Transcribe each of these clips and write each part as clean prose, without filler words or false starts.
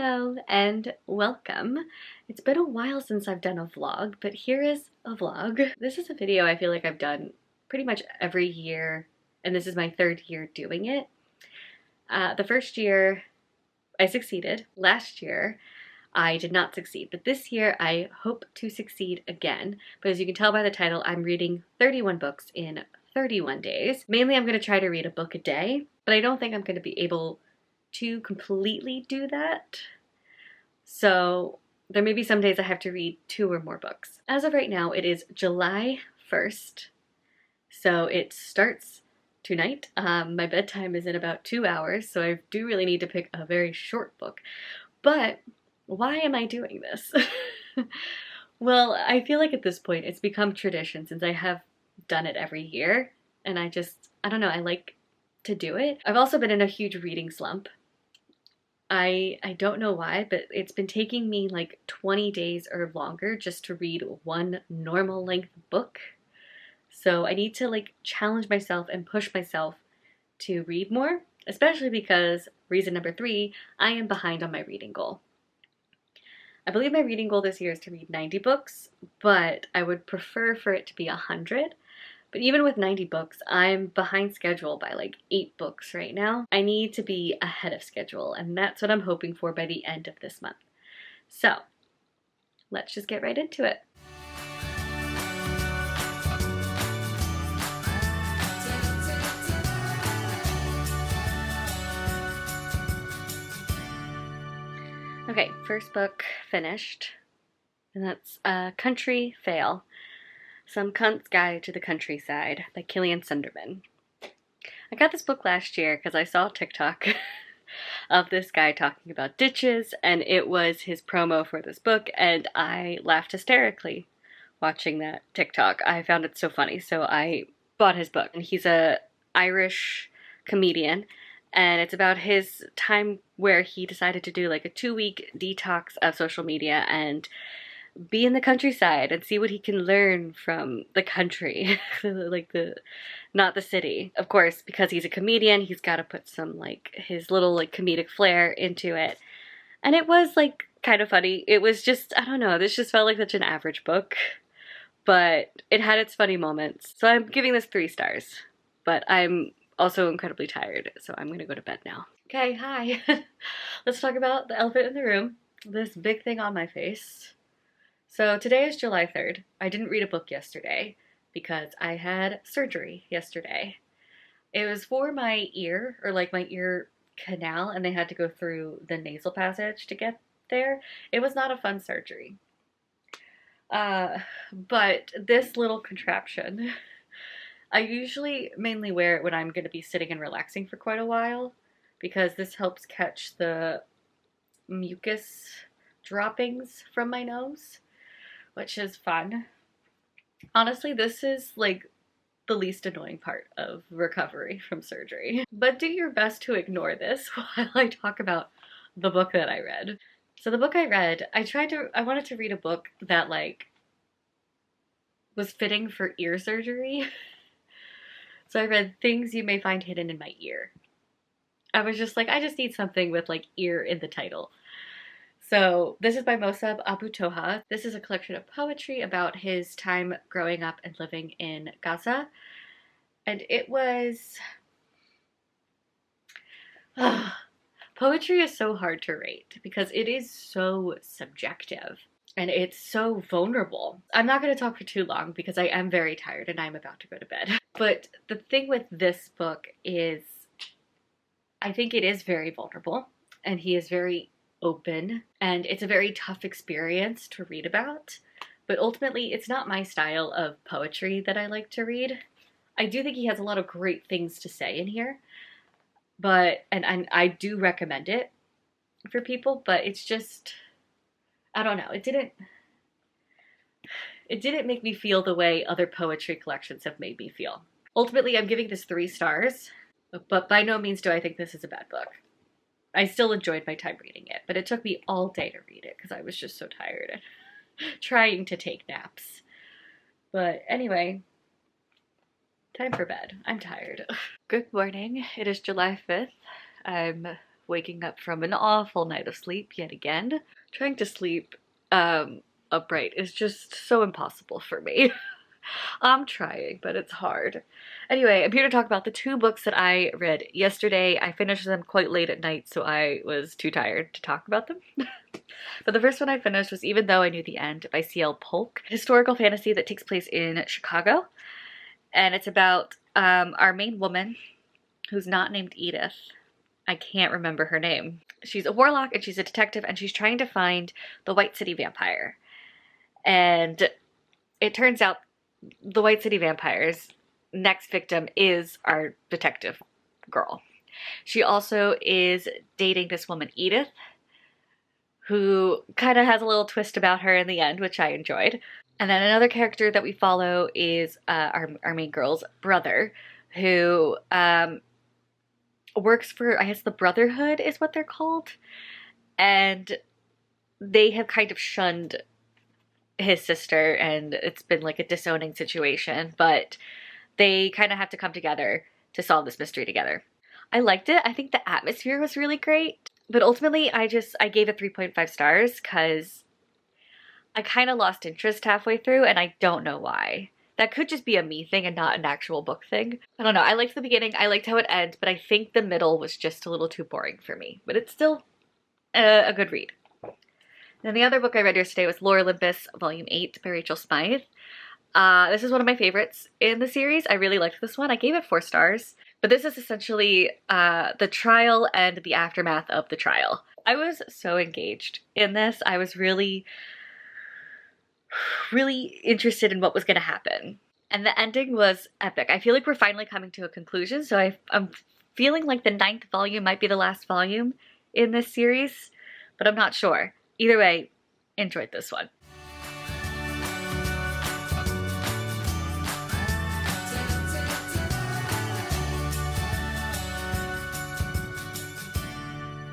Hello and welcome. It's been a while since I've done a vlog, but here is a vlog. This is a video I feel like I've done pretty much every year, and this is my third year doing it. The first year I succeeded. Last year I did not succeed, but this year I hope to succeed again. But as you can tell by the title, I'm reading 31 books in 31 days. Mainly I'm going to try to read a book a day, but I don't think I'm going to be able to completely do that. So there may be some days I have to read 2 or more books. As of right now, it is July 1st. So it starts tonight. My bedtime is in about 2 hours, so I do really need to pick a very short book. But why am I doing this? Well, I feel like at this point it's become tradition since I have done it every year, and I don't know, I like to do it. I've also been in a huge reading slump. I don't know why, but it's been taking me like 20 days or longer just to read one normal length book. So I need to like challenge myself and push myself to read more, especially because reason number 3, I am behind on my reading goal. I believe my reading goal this year is to read 90 books, but I would prefer for it to be 100. But even with 90 books, I'm behind schedule by like 8 books right now. I need to be ahead of schedule, and that's what I'm hoping for by the end of this month. So let's just get right into it. Okay, first book finished, and that's Country Fail. Some Cunt's Guide to the Countryside by Kilian Sunderman. I got this book last year because I saw a TikTok of this guy talking about ditches, and it was his promo for this book, and I laughed hysterically watching that TikTok. I found it so funny, so I bought his book. And he's a Irish comedian, and it's about his time where he decided to do like a 2-week detox of social media and be in the countryside and see what he can learn from the country, not the city. Of course, because he's a comedian, he's got to put some like his little like comedic flair into it. And it was like kind of funny. It was just, I don't know, this just felt like such an average book, but it had its funny moments. So I'm giving this 3 stars, but I'm also incredibly tired, so I'm gonna go to bed now. Okay, hi. Let's talk about the elephant in the room, this big thing on my face. So today is July 3rd. I didn't read a book yesterday because I had surgery yesterday. It was for my ear, or like my ear canal, and they had to go through the nasal passage to get there. It was not a fun surgery. But this little contraption, I usually mainly wear it when I'm going to be sitting and relaxing for quite a while because this helps catch the mucus droppings from my nose, which is fun. Honestly, this is like the least annoying part of recovery from surgery. But do your best to ignore this while I talk about the book that I read. So the book I read, I wanted to read a book that like was fitting for ear surgery. So I read Things You May Find Hidden in My Ear. I was just like, I just need something with like ear in the title. So this is by Mosab Abu Toha. This is a collection of poetry about his time growing up and living in Gaza. And it was... poetry is so hard to rate because it is so subjective and it's so vulnerable. I'm not going to talk for too long because I am very tired and I'm about to go to bed. But the thing with this book is I think it is very vulnerable and he is very open, and it's a very tough experience to read about, but ultimately it's not my style of poetry that I like to read. I do think he has a lot of great things to say in here, but and I do recommend it for people, but it's just, I don't know, it didn't make me feel the way other poetry collections have made me feel. Ultimately, I'm giving this 3 stars, but by no means do I think this is a bad book. I still enjoyed my time reading it, but it took me all day to read it because I was just so tired and trying to take naps. But anyway, time for bed. I'm tired. Good morning. It is July 5th. I'm waking up from an awful night of sleep yet again. Trying to sleep upright is just so impossible for me. I'm trying, but it's hard. Anyway, I'm here to talk about the 2 books that I read yesterday. I finished them quite late at night, so I was too tired to talk about them. But the first one I finished was Even Though I Knew the End by C.L. Polk, a historical fantasy that takes place in Chicago. And it's about our main woman, who's not named Edith. I can't remember her name. She's a warlock and she's a detective and she's trying to find the White City vampire. And it turns out the White City vampire's next victim is our detective girl. She also is dating this woman, Edith, who kind of has a little twist about her in the end, which I enjoyed. And then another character that we follow is our main girl's brother, who works for, I guess, the Brotherhood is what they're called. And they have kind of shunned his sister, and it's been like a disowning situation, but they kind of have to come together to solve this mystery together. I liked it. I think the atmosphere was really great, but ultimately I gave it 3.5 stars because I kind of lost interest halfway through, and I don't know why. That could just be a me thing and not an actual book thing. I don't know. I liked the beginning. I liked how it ends, but I think the middle was just a little too boring for me. But it's still a good read. Then the other book I read yesterday was Lore Olympus, Volume 8 by Rachel Smythe. This is one of my favorites in the series. I really liked this one. I gave it 4 stars. But this is essentially the trial and the aftermath of the trial. I was so engaged in this. I was really interested in what was going to happen. And the ending was epic. I feel like we're finally coming to a conclusion. So I'm feeling like the 9th volume might be the last volume in this series, but I'm not sure. Either way, enjoyed this one.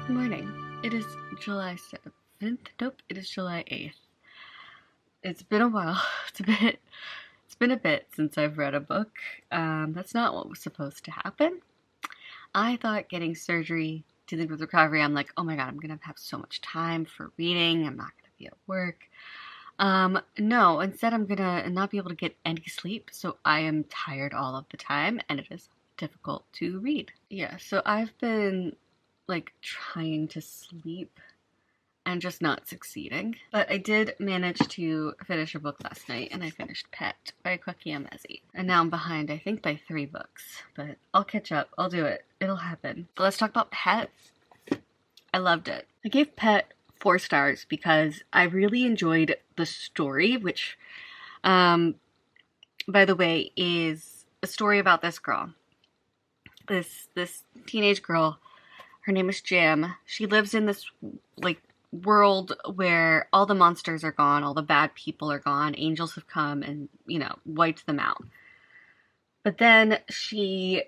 Morning. It is July 7th. Nope, it is July 8th. It's been a while. It's been a bit since I've read a book. That's not what was supposed to happen. I thought getting surgery, dealing with recovery, I'm like, oh my god, I'm gonna have so much time for reading. I'm not gonna be at work. No, instead I'm gonna not be able to get any sleep, so I am tired all of the time, and it is difficult to read. Yeah, so I've been like trying to sleep and just not succeeding. But I did manage to finish a book last night, and I finished Pet by Kweki Emezi. And now I'm behind, I think, by 3 books. But I'll catch up. I'll do it. It'll happen. But let's talk about Pet. I loved it. I gave Pet 4 stars because I really enjoyed the story, which, by the way, is a story about this girl. This teenage girl. Her name is Jam. She lives in this, like, world where all the monsters are gone, all the bad people are gone, angels have come and, you know, wiped them out. But then she,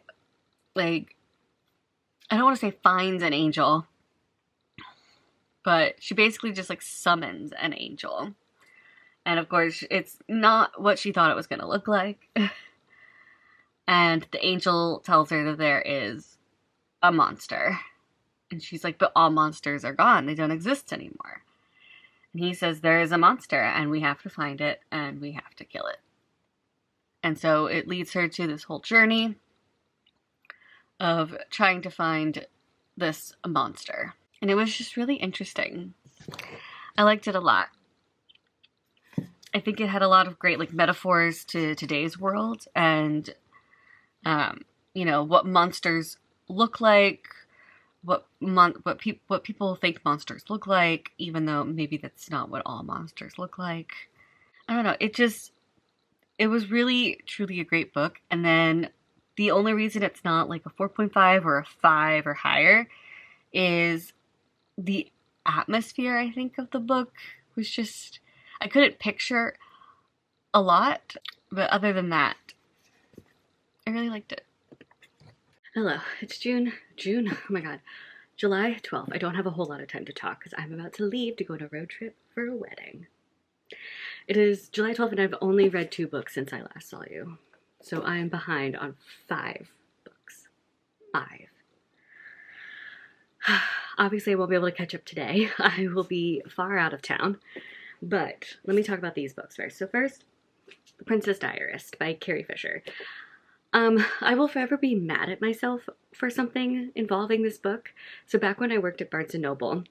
like, I don't want to say finds an angel, but she basically just, like, summons an angel. And, of course, it's not what she thought it was going to look like. And the angel tells her that there is a monster. And she's like, but all monsters are gone. They don't exist anymore. And he says, there is a monster, and we have to find it, and we have to kill it. And so it leads her to this whole journey of trying to find this monster. And it was just really interesting. I liked it a lot. I think it had a lot of great, like, metaphors to today's world, and, you know, what monsters look like, what people think monsters look like, even though maybe that's not what all monsters look like. I don't know. It was really, truly a great book. And then the only reason it's not like a 4.5 or a 5 or higher is the atmosphere, I think, of the book was just, I couldn't picture a lot, but other than that, I really liked it. Hello, it's June, oh my god, July 12th. I don't have a whole lot of time to talk because I'm about to leave to go on a road trip for a wedding. It is July 12th and I've only read 2 books since I last saw you. So I'm behind on 5 books. 5. Obviously I won't be able to catch up today. I will be far out of town. But let me talk about these books first. So first, The Princess Diarist by Carrie Fisher. I will forever be mad at myself for something involving this book. So back when I worked at Barnes & Noble,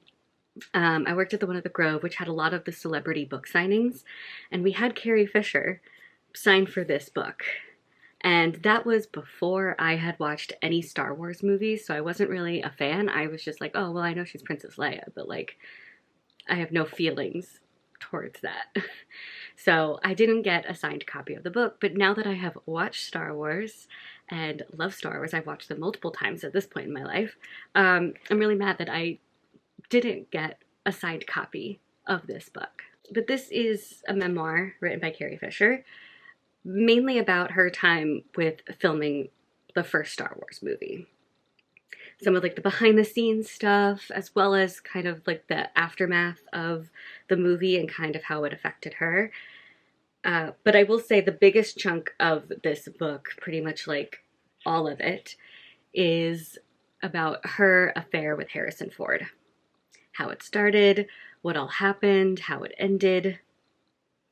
I worked at the one at the Grove, which had a lot of the celebrity book signings, and we had Carrie Fisher sign for this book. And that was before I had watched any Star Wars movies, so I wasn't really a fan. I was just like, oh, well, I know she's Princess Leia, but like, I have no feelings towards that. So I didn't get a signed copy of the book, but now that I have watched Star Wars and love Star Wars, I've watched them multiple times at this point in my life, I'm really mad that I didn't get a signed copy of this book. But this is a memoir written by Carrie Fisher, mainly about her time with filming the first Star Wars movie. Some of like the behind the scenes stuff, as well as kind of like the aftermath of the movie and kind of how it affected her. But I will say the biggest chunk of this book, pretty much like all of it, is about her affair with Harrison Ford. How it started, what all happened, how it ended,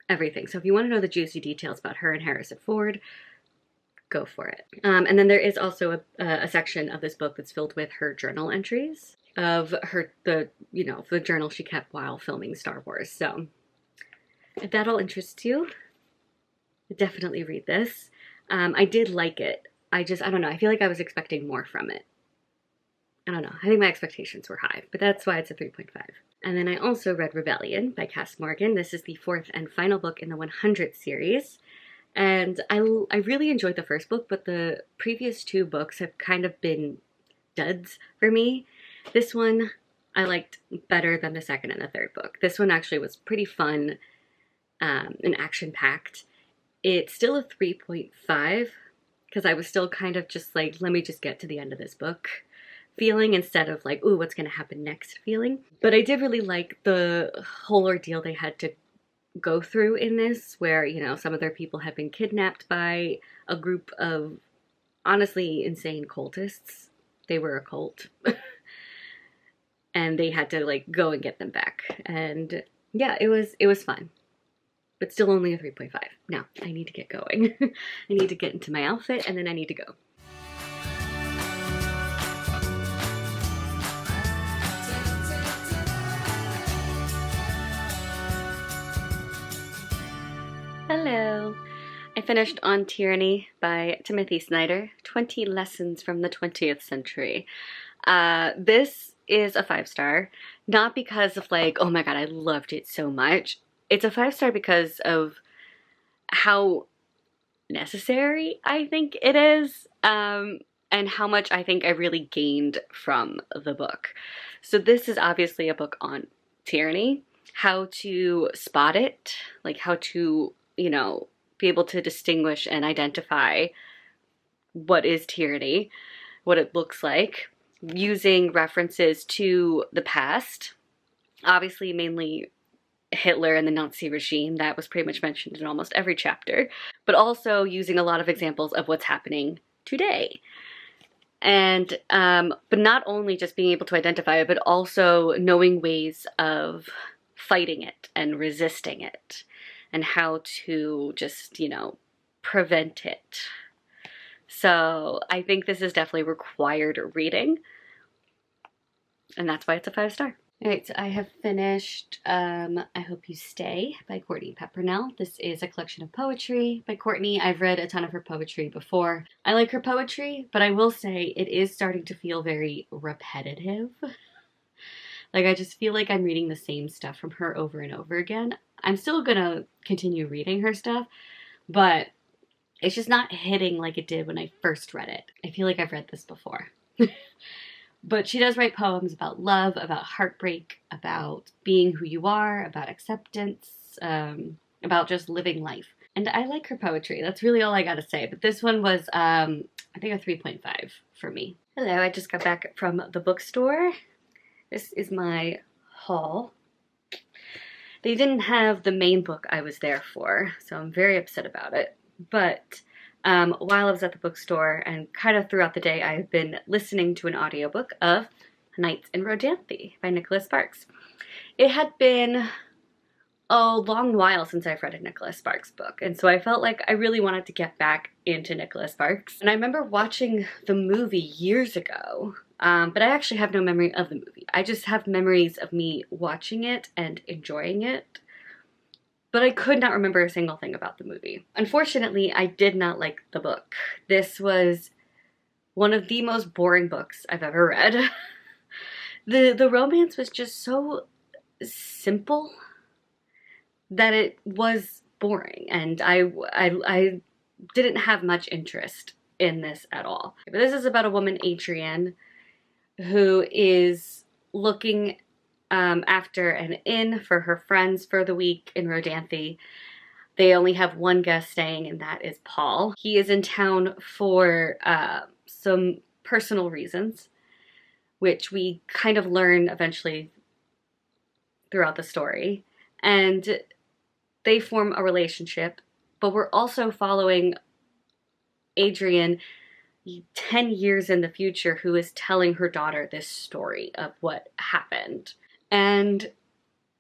everything. So if you want to know the juicy details about her and Harrison Ford, go for it. And then there is also a section of this book that's filled with her journal entries of the journal she kept while filming Star Wars. So if that all interests you, definitely read this. I did like it. I don't know. I feel like I was expecting more from it. I don't know. I think my expectations were high, but that's why it's a 3.5. And then I also read Rebellion by Cass Morgan. This is the fourth and final book in the 100 series. And I really enjoyed the first book, but the previous two books have kind of been duds for me. This one I liked better than the second and the third book. This one actually was pretty fun and action-packed. It's still a 3.5 because I was still kind of just like, let me just get to the end of this book feeling instead of like, ooh, what's going to happen next feeling. But I did really like the whole ordeal they had to go through in this, where, you know, some of their people had been kidnapped by a group of honestly insane cultists. They were a cult. And they had to like go and get them back. And yeah, it was fun. But still only a 3.5. Now, I need to get going. I need to get into my outfit and then I need to go. Hello. I finished On Tyranny by Timothy Snyder, 20 Lessons from the 20th Century. This is a 5-star, not because of like, oh my god, I loved it so much. It's a 5-star because of how necessary I think it is, and how much I think I really gained from the book. So this is obviously a book on tyranny, how to spot it, like how to, you know, be able to distinguish and identify what is tyranny, what it looks like, using references to the past, obviously mainly Hitler and the Nazi regime. That was pretty much mentioned in almost every chapter, but also using a lot of examples of what's happening today. And but not only just being able to identify it, but also knowing ways of fighting it and resisting it, and how to just, you know, prevent it. So I think this is definitely required reading, and that's why it's a 5-star. All right, so I have finished I Hope You Stay by Courtney Peppernell. This is a collection of poetry by Courtney. I've read a ton of her poetry before. I like her poetry, but I will say it is starting to feel very repetitive. Like, I just feel like I'm reading the same stuff from her over and over again. I'm still gonna continue reading her stuff, but it's just not hitting like it did when I first read it. I feel like I've read this before. But she does write poems about love, about heartbreak, about being who you are, about acceptance, about just living life. And I like her poetry. That's really all I gotta say. But this one was, I think, a 3.5 for me. Hello, I just got back from the bookstore. This is my haul. They didn't have the main book I was there for, so I'm very upset about it. But while I was at the bookstore and kind of throughout the day, I've been listening to an audiobook of Nights in Rodanthe by Nicholas Sparks. It had been a long while since I've read a Nicholas Sparks book, and so I felt like I really wanted to get back into Nicholas Sparks. And I remember watching the movie years ago, but I actually have no memory of the movie. I just have memories of me watching it and enjoying it, but I could not remember a single thing about the movie. Unfortunately, I did not like the book. This was one of the most boring books I've ever read. The romance was just so simple that it was boring, and I didn't have much interest in this at all. But this is about a woman, Adrienne, who is looking after an inn for her friends for the week in Rodanthe. They only have one guest staying, and that is Paul. He is in town for some personal reasons, which we kind of learn eventually throughout the story. And they form a relationship, but we're also following Adrienne 10 years in the future, who is telling her daughter this story of what happened. And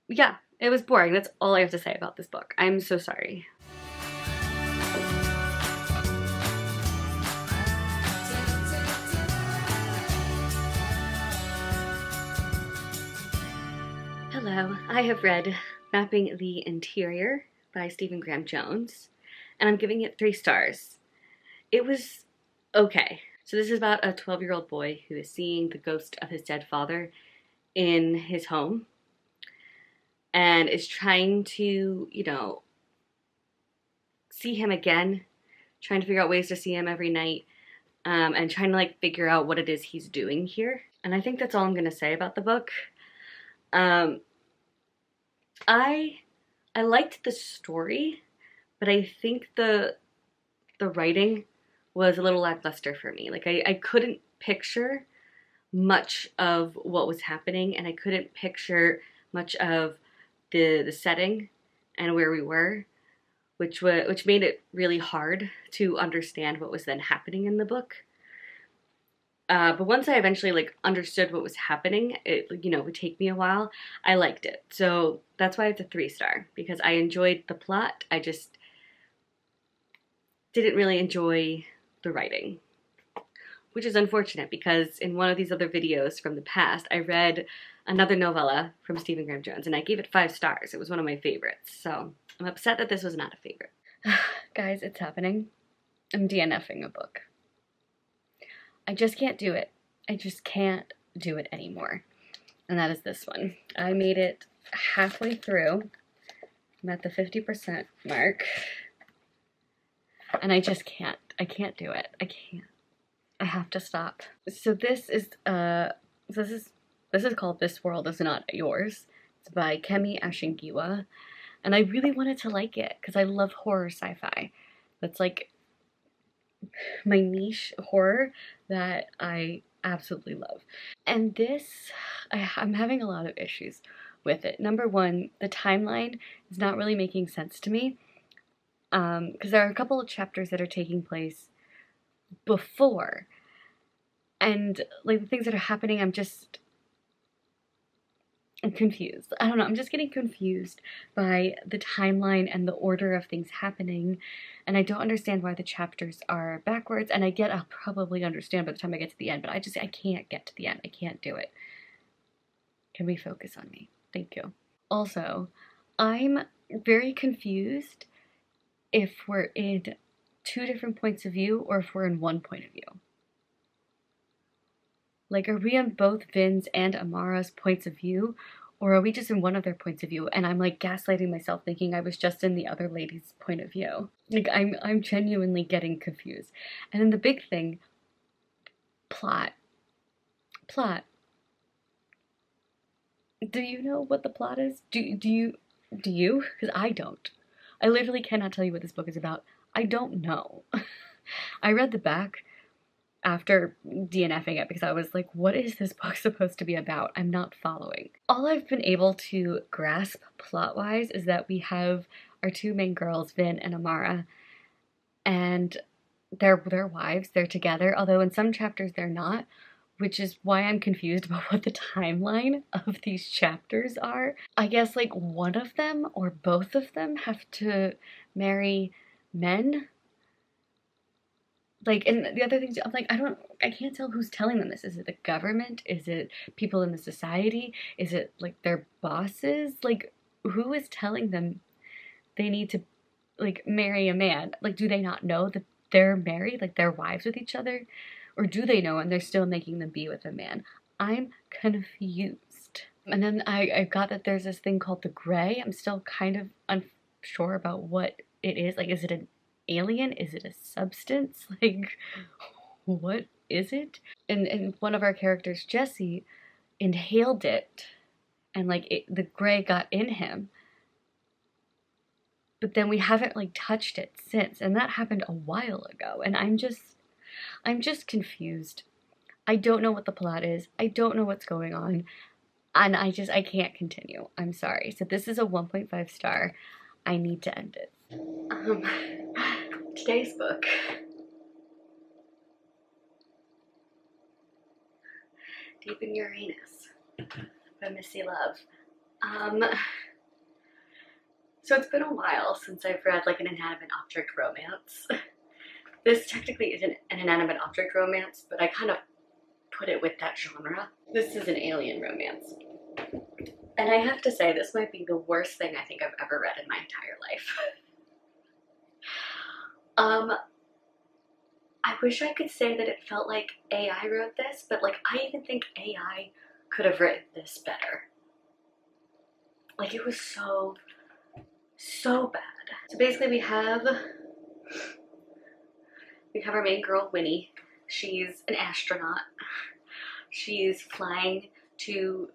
yeah, it was boring. That's all I have to say about this book. I'm so sorry. Hello, I have read Mapping the Interior by Stephen Graham Jones, and I'm giving it 3 stars. It was okay. So this is about a 12-year-old boy who is seeing the ghost of his dead father in his home and is trying to, see him again, trying to figure out ways to see him every night, and trying to figure out what it is he's doing here. And I think that's all I'm going to say about the book. I liked the story, but I think the writing was a little lackluster for me. I couldn't picture much of what was happening, and I couldn't picture much of the setting and where we were, which made it really hard to understand what was then happening in the book. But once I eventually understood what was happening, it would take me a while. I liked it, so that's why it's a 3-star, because I enjoyed the plot. I just didn't really enjoy the writing, which is unfortunate, because in one of these other videos from the past, I read another novella from Stephen Graham Jones, and I gave it 5 stars. It was one of my favorites, so I'm upset that this was not a favorite. Guys, it's happening. I'm DNFing a book. I just can't do it. I just can't do it anymore. And that is this one. I made it halfway through. I'm at the 50% mark. And I just can't. I can't do it. I can't. I have to stop. So this is called This World Is Not Yours. It's by Kemi Ashingiwa. And I really wanted to like it because I love horror sci-fi. That's my niche horror that I absolutely love. And this, I'm having a lot of issues with it. Number one, the timeline is not really making sense to me, because there are a couple of chapters that are taking place before, and the things that are happening, I'm confused. I don't know, I'm just getting confused by the timeline and the order of things happening, and I don't understand why the chapters are backwards, and I'll probably understand by the time I get to the end, but I can't get to the end. I can't do it. Can we focus on me? Thank you. Also, I'm very confused if we're in 2 different points of view or if we're in 1 point of view. Are we on both Vin's and Amara's points of view, or are we just in one of their points of view? And I'm gaslighting myself, thinking I was just in the other lady's point of view. I'm genuinely getting confused. And then the big thing, plot. Do you know what the plot is? Do you? Because I don't. I literally cannot tell you what this book is about. I don't know. I read the back after DNFing it because I was like, what is this book supposed to be about? I'm not following. All I've been able to grasp plot-wise is that we have our 2 main girls, Vin and Amara, and they're wives, they're together, although in some chapters they're not, which is why I'm confused about what the timeline of these chapters are. I guess like one of them or both of them have to marry men. Like, and the other things, I'm like, I can't tell who's telling them this. Is it the government? Is it people in the society? Is it like their bosses? Like, who is telling them they need to like marry a man? Like, do they not know that they're married, like they're wives with each other? Or do they know and they're still making them be with a man? I'm confused. And then I got that there's this thing called the Grey. I'm still kind of unsure about what it is. Like, is it an alien? Is it a substance? Like, what is it? And one of our characters, Jesse, inhaled it, and like the Grey got in him. But then we haven't like touched it since, and that happened a while ago. And I'm just confused. I don't know what the plot is. I don't know what's going on. And I can't continue. I'm sorry. So this is a 1.5 star. I need to end it. Today's book. Deep in Uranus by Missy Love. So it's been a while since I've read like an inanimate object romance. This technically isn't an inanimate object romance, but I kind of put it with that genre. This is an alien romance. And I have to say, this might be the worst thing I think I've ever read in my entire life. I wish I could say that it felt like AI wrote this, but like I even think AI could have written this better. Like it was so bad. So basically we have our main girl, Winnie. She's an astronaut. She's flying to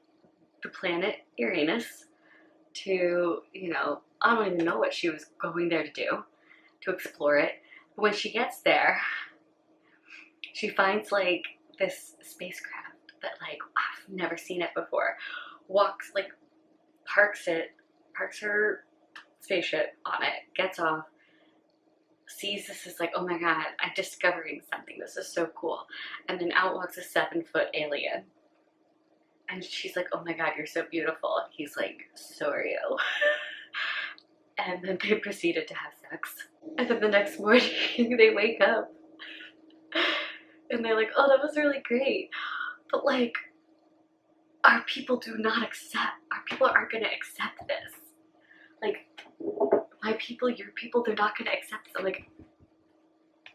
the planet Uranus to, you know, I don't even know what she was going there to do, to explore it. But when she gets there, she finds like this spacecraft that like, I've never seen it before. Parks her spaceship on it, gets off, sees this is like, oh my god, I'm discovering something, this is so cool. And then out walks a 7-foot alien. And she's like, oh my god, you're so beautiful. And he's like, so are you. And then they proceeded to have sex. And then the next morning they wake up and they're like, oh, that was really great. But like, our people aren't gonna accept this. Like, my people, your people, they're not gonna accept this. I'm like,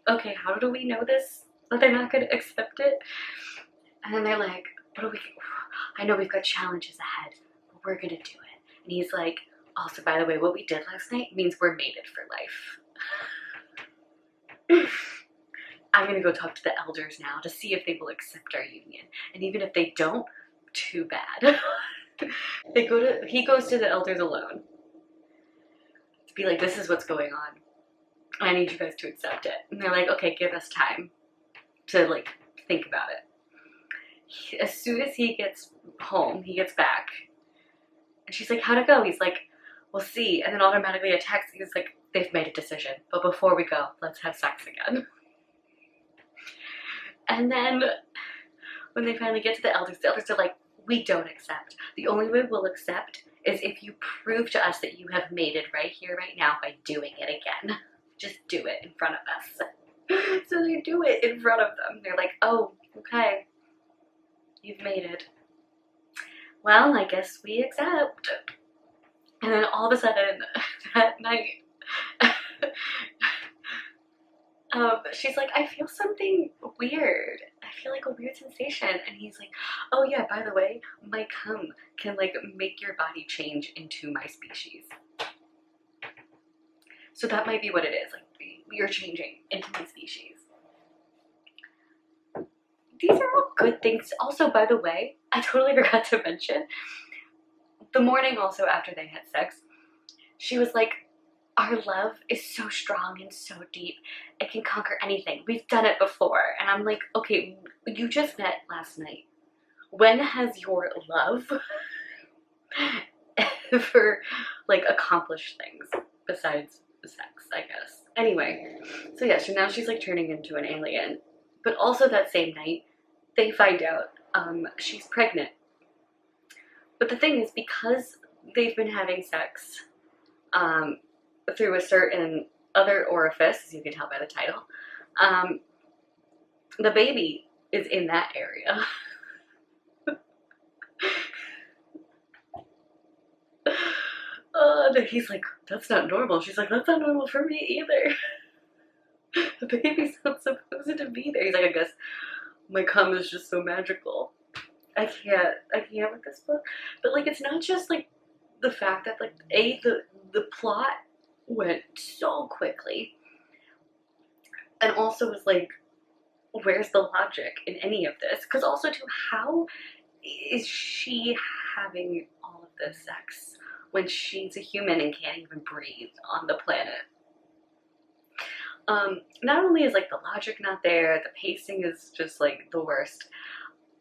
okay, how do we know this? That they're not gonna accept it? And then they're like, I know we've got challenges ahead, but we're gonna do it. And he's like, also, by the way, what we did last night means we're mated for life. I'm gonna go talk to the elders now to see if they will accept our union. And even if they don't, too bad. He goes to the elders alone to be like, this is what's going on. I need you guys to accept it. And they're like, okay, give us time to like think about it. As soon as he gets home, he gets back. And she's like, how'd it go? He's like, we'll see. And then automatically a text, he's like, they've made a decision. But before we go, let's have sex again. And then when they finally get to the elders are like, we don't accept. The only way we'll accept is if you prove to us that you have mated right here, right now by doing it again. Just do it in front of us. So they do it in front of them. They're like, oh, okay, you've mated. Well, I guess we accept. And then all of a sudden, that night, she's like, I feel something weird. I feel like a weird sensation. And he's like, oh yeah, by the way, my cum can like make your body change into my species. So that might be what it is. Like, you're changing into my species. These are all good things. Also, by the way, I totally forgot to mention, the morning also after they had sex, she was like, our love is so strong and so deep, it can conquer anything. We've done it before. And I'm like, okay, you just met last night. When has your love ever like accomplished things besides sex, I guess? Anyway, so yeah, so now she's like turning into an alien. But also that same night, they find out she's pregnant. But the thing is, because they've been having sex through a certain other orifice, as you can tell by the title, the baby is in that area. And he's like, that's not normal. She's like, that's not normal for me either. The baby's not supposed to be there. He's like, I guess my cum is just so magical. I can't with this book. But like, it's not just like the fact that like the plot went so quickly, and also was like, where's the logic in any of this? Because also too, how is she having all of this sex when she's a human and can't even breathe on the planet? Not only is like the logic not there, the pacing is just like the worst.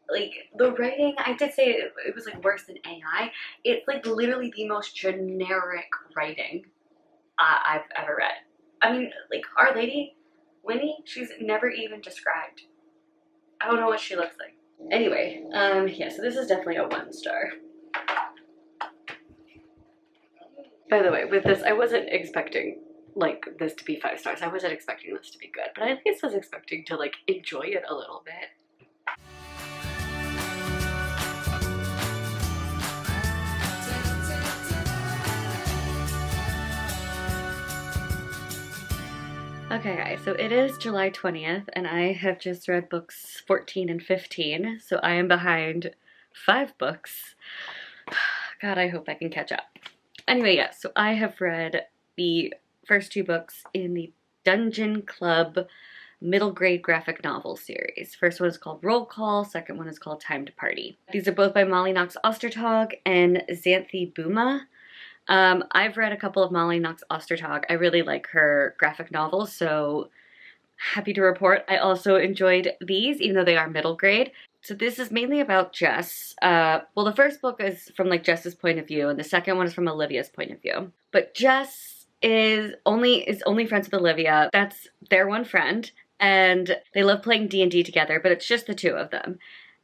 Like the writing, I did say it was like worse than AI. It's like literally the most generic writing I've ever read. I mean, like Our Lady, Winnie, she's never even described. I don't know what she looks like. Anyway, yeah, so this is definitely a 1 star. By the way, with this, I wasn't expecting like this to be 5 stars. I wasn't expecting this to be good, but I at least was expecting to like enjoy it a little bit. Okay guys, so it is July 20th and I have just read books 14 and 15, so I am behind 5 books. God, I hope I can catch up. Anyway, yeah, so I have read the first 2 books in the Dungeon Club middle grade graphic novel series. First one is called Roll Call, second one is called Time to Party. These are both by Molly Knox Ostertag and Xanthi Buma. I've read a couple of Molly Knox Ostertag. I really like her graphic novels, so happy to report I also enjoyed these, even though they are middle grade. So this is mainly about Jess. Well, the first book is from like Jess's point of view, and the second one is from Olivia's point of view. But Jess is only friends with Olivia. That's their one friend, and they love playing D&D together, but it's just the 2 of them.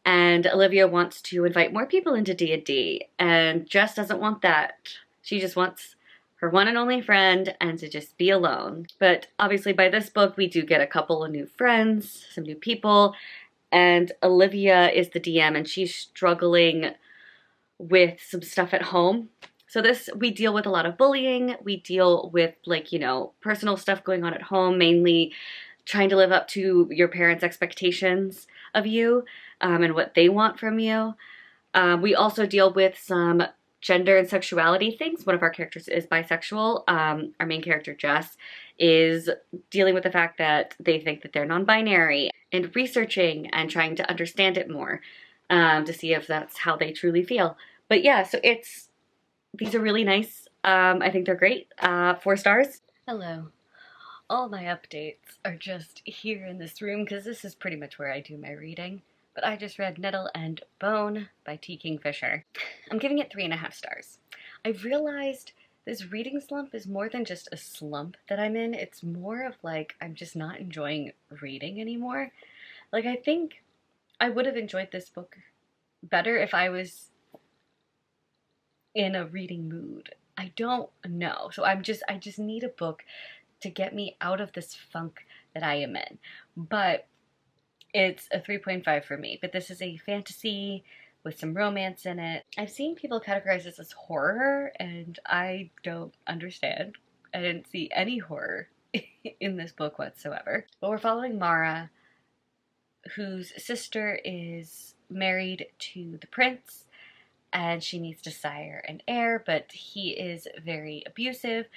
And Olivia wants to invite more people into D&D, and Jess doesn't want that. She just wants her one and only friend and to just be alone. But obviously by this book, we do get a couple of new friends, some new people, and Olivia is the DM and she's struggling with some stuff at home. So we deal with a lot of bullying. We deal with like, you know, personal stuff going on at home, mainly trying to live up to your parents' expectations of you and what they want from you. We also deal with some gender and sexuality things. One of our characters is bisexual. Our main character, Jess, is dealing with the fact that they think that they're non-binary and researching and trying to understand it more to see if that's how they truly feel. But yeah, so these are really nice. I think they're great. 4 stars. Hello. All my updates are just here in this room because this is pretty much where I do my reading. But I just read Nettle and Bone by T. Kingfisher. I'm giving it 3.5 stars. I've realized this reading slump is more than just a slump that I'm in. It's more of like, I'm just not enjoying reading anymore. Like, I think I would have enjoyed this book better if I was in a reading mood. I don't know. So I just need a book to get me out of this funk that I am in. But it's a 3.5 for me, but this is a fantasy with some romance in it. I've seen people categorize this as horror, and I don't understand. I didn't see any horror in this book whatsoever. But we're following Mara, whose sister is married to the prince, and she needs to sire an heir, but he is very abusive.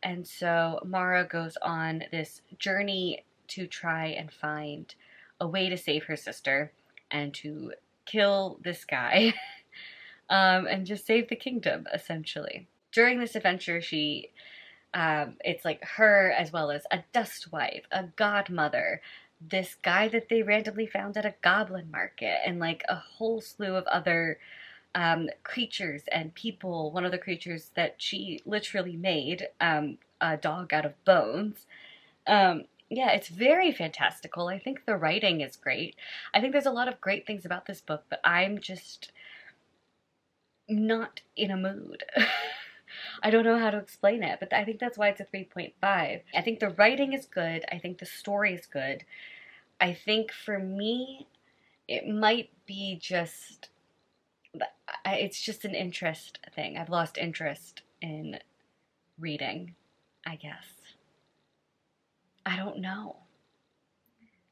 And so Mara goes on this journey to try and find a way to save her sister and to kill this guy and just save the kingdom, essentially. During this adventure, it's like her as well as a dust wife, a godmother, this guy that they randomly found at a goblin market, and like a whole slew of other creatures and people. One of the creatures that she literally made, a dog out of bones. Yeah, it's very fantastical. I think the writing is great. I think there's a lot of great things about this book, but I'm just not in a mood. I don't know how to explain it, but I think that's why it's a 3.5. I think the writing is good. I think the story is good. I think for me, it might be just, it's just an interest thing. I've lost interest in reading, I guess. I don't know.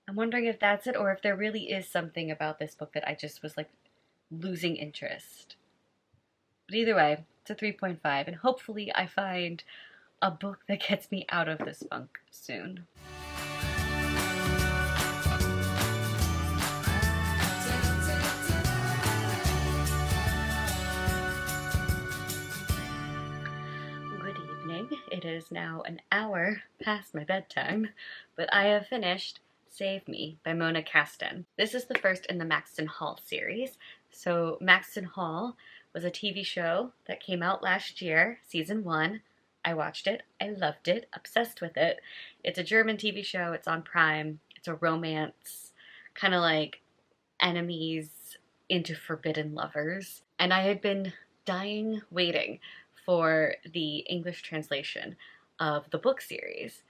I'm wondering if that's it or if there really is something about this book that I just was like losing interest. But either way, it's a 3.5, and hopefully I find a book that gets me out of this funk soon. Good evening. It is now an hour past my bedtime, but I have finished Save Me by Mona Kastan. This is the first in the Maxton Hall series. So Maxton Hall was a TV show that came out last year, season 1. I watched it. I loved it. Obsessed with it. It's a German TV show. It's on Prime. It's a romance, kind of like enemies into forbidden lovers. And I had been dying waiting for the English translation of the book series.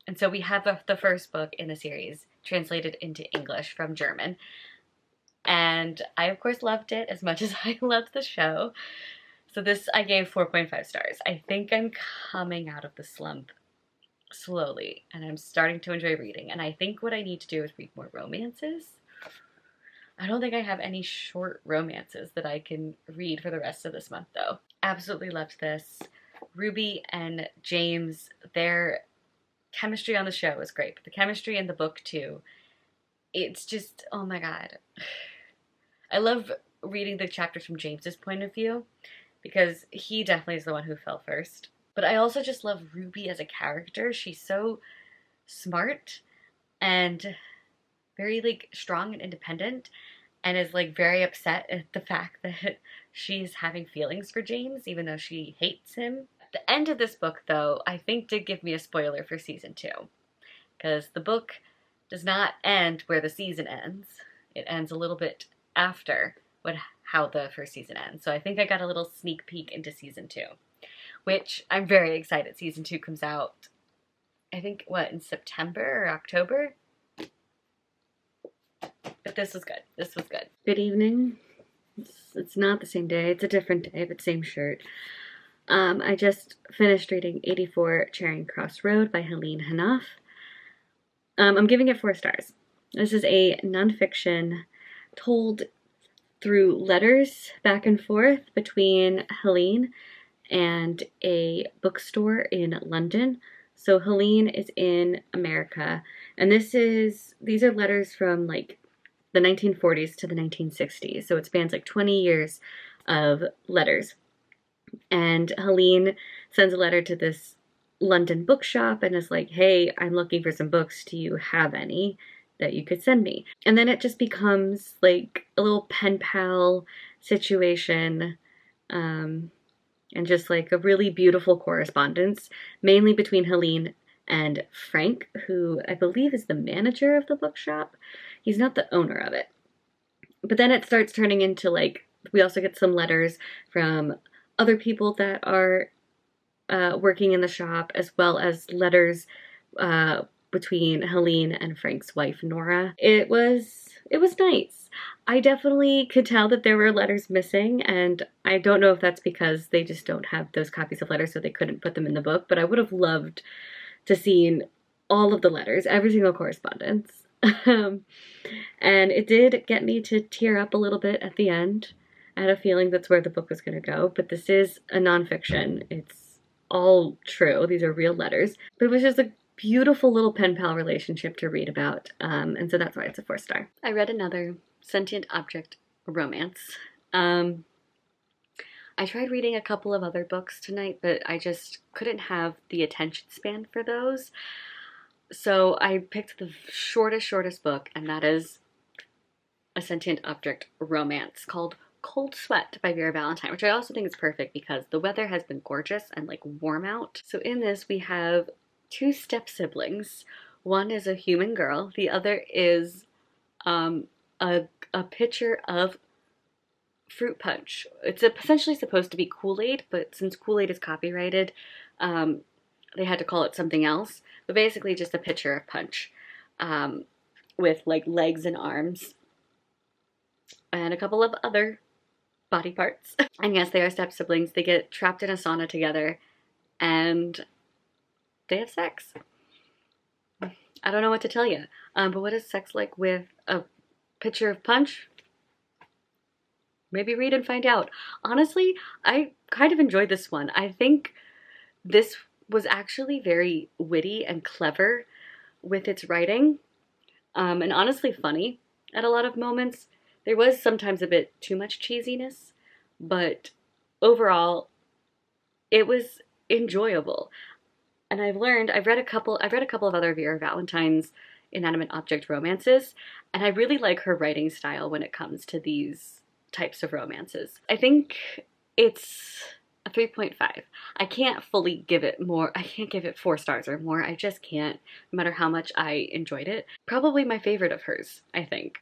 And so we have the first book in the series translated into English from German. And I, of course, loved it as much as I loved the show. So this I gave 4.5 stars. I think I'm coming out of the slump slowly, and I'm starting to enjoy reading. And I think what I need to do is read more romances. I don't think I have any short romances that I can read for the rest of this month, though. Absolutely loved this. Ruby and James, their chemistry on the show is great, but the chemistry in the book, too, it's just, oh my god. I love reading the chapters from James's point of view, because he definitely is the one who fell first. But I also just love Ruby as a character. She's so smart and very, like, strong and independent, and is, like, very upset at the fact that she's having feelings for James, even though she hates him. The end of this book, though, I think did give me a spoiler for season 2, because the book does not end where the season ends. It ends a little bit after how the first season ends. So I think I got a little sneak peek into season 2, which I'm very excited. Season 2 comes out, I think, in September or October? But this was good. This was good. Good evening. It's not the same day. It's a different day, but same shirt. I just finished reading 84 Charing Cross Road by Helene Hanaff. I'm giving it 4 stars. This is a nonfiction told through letters back and forth between Helene and a bookstore in London. So Helene is in America, and these are letters from like the 1940s to the 1960s. So it spans like 20 years of letters. And Helene sends a letter to this London bookshop and is like, hey, I'm looking for some books. Do you have any that you could send me? And then it just becomes like a little pen pal situation, and just like a really beautiful correspondence, mainly between Helene and Frank, who I believe is the manager of the bookshop. He's not the owner of it. But then it starts turning into like, we also get some letters from other people that are working in the shop, as well as letters between Helene and Frank's wife, Nora. It was nice. I definitely could tell that there were letters missing, and I don't know if that's because they just don't have those copies of letters, so they couldn't put them in the book, but I would have loved to seen all of the letters, every single correspondence. And it did get me to tear up a little bit at the end. I had a feeling that's where the book was going to go, but this is a nonfiction. It's all true. These are real letters. But it was just a beautiful little pen pal relationship to read about, and so that's why it's a 4 star. I read another sentient object romance. I tried reading a couple of other books tonight, but I just couldn't have the attention span for those. So I picked the shortest book, and that is a sentient object romance called Cold Sweat by Vera Valentine, which I also think is perfect because the weather has been gorgeous and like warm out. So in this we have two step siblings. One is a human girl, the other is um, a pitcher of fruit punch. It's essentially supposed to be Kool-Aid, but since Kool-Aid is copyrighted, um, they had to call it something else. But basically just a pitcher of punch with like legs and arms and a couple of other body parts. And yes, they are step siblings. They get trapped in a sauna together and they have sex. I don't know what to tell you. But what is sex like with a pitcher of punch? Maybe read and find out. Honestly, I kind of enjoyed this one. I think this was actually very witty and clever with its writing, and honestly funny at a lot of moments. There was sometimes a bit too much cheesiness, but overall, it was enjoyable. And I've read a couple of other Vera Valentine's inanimate object romances, and I really like her writing style when it comes to these types of romances. I think it's a 3.5. I can't fully give it more. I can't give it 4 stars or more. I just can't, no matter how much I enjoyed it. Probably my favorite of hers, I think.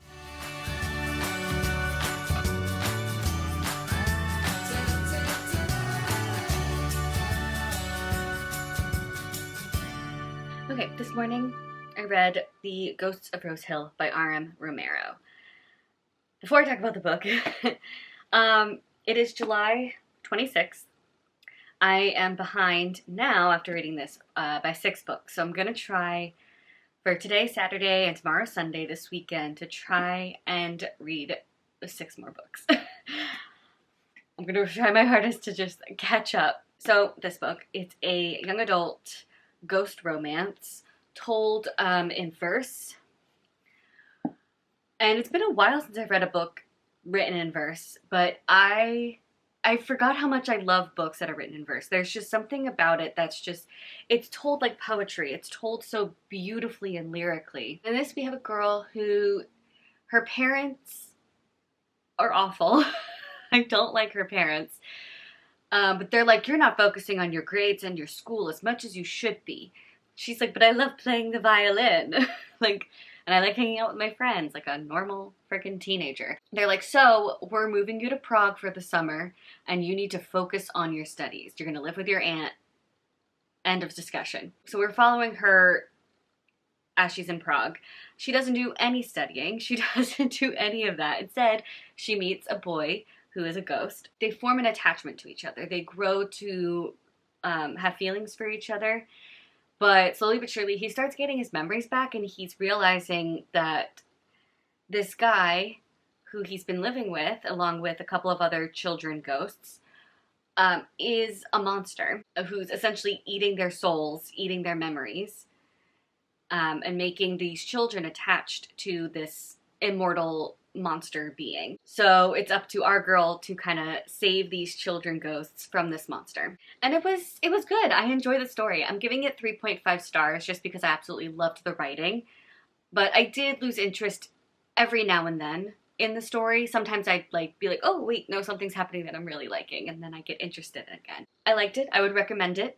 Okay, this morning I read The Ghosts of Rose Hill by R.M. Romero. Before I talk about the book, it is July 26th. I am behind now, after reading this, by 6 books. So I'm going to try, for today, Saturday, and tomorrow, Sunday, this weekend, to try and read 6 more books. I'm going to try my hardest to just catch up. So this book, it's a young adult ghost romance told in verse. And it's been a while since I've read a book written in verse, but I forgot how much I love books that are written in verse. There's just something about it that's just, it's told like poetry. It's told so beautifully and lyrically. In this, we have a girl who, her parents are awful. I don't like her parents. But they're like, you're not focusing on your grades and your school as much as you should be. She's like, but I love playing the violin. Like, and I like hanging out with my friends, like a normal freaking teenager. They're like, so we're moving you to Prague for the summer and you need to focus on your studies. You're gonna live with your aunt. End of discussion. So we're following her as she's in Prague. She doesn't do any studying. She doesn't do any of that. Instead, she meets a boy who is a ghost. They form an attachment to each other. They grow to have feelings for each other. But slowly but surely, he starts getting his memories back, and he's realizing that this guy who he's been living with, along with a couple of other children ghosts, is a monster who's essentially eating their souls, eating their memories, and making these children attached to this immortal monster being. So it's up to our girl to kind of save these children ghosts from this monster. And it was good. I enjoy the story. I'm giving it 3.5 stars just because I absolutely loved the writing. But I did lose interest every now and then in the story. Sometimes I'd be like, oh wait, no, something's happening that I'm really liking, and then I get interested again. I liked it. I would recommend it.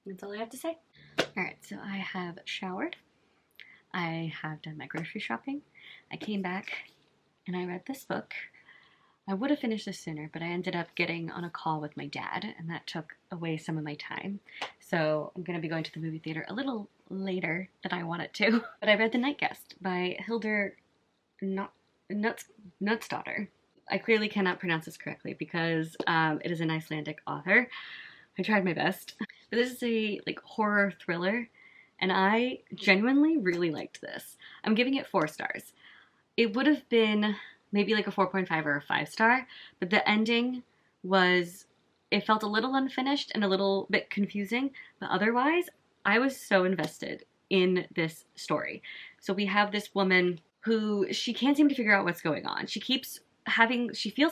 That's all I have to say. Alright, so I have showered. I have done my grocery shopping. I came back and I read this book. I would have finished this sooner, but I ended up getting on a call with my dad, and that took away some of my time. So I'm going to be going to the movie theater a little later than I wanted to. But I read The Night Guest by Hildur Knutsdatter. I clearly cannot pronounce this correctly because it is an Icelandic author. I tried my best. But this is a horror thriller, and I genuinely really liked this. I'm giving it 4 stars. It would have been maybe a 4.5 or a 5-star, but the ending it felt a little unfinished and a little bit confusing, but otherwise, I was so invested in this story. So we have this woman who, she can't seem to figure out what's going on. She feels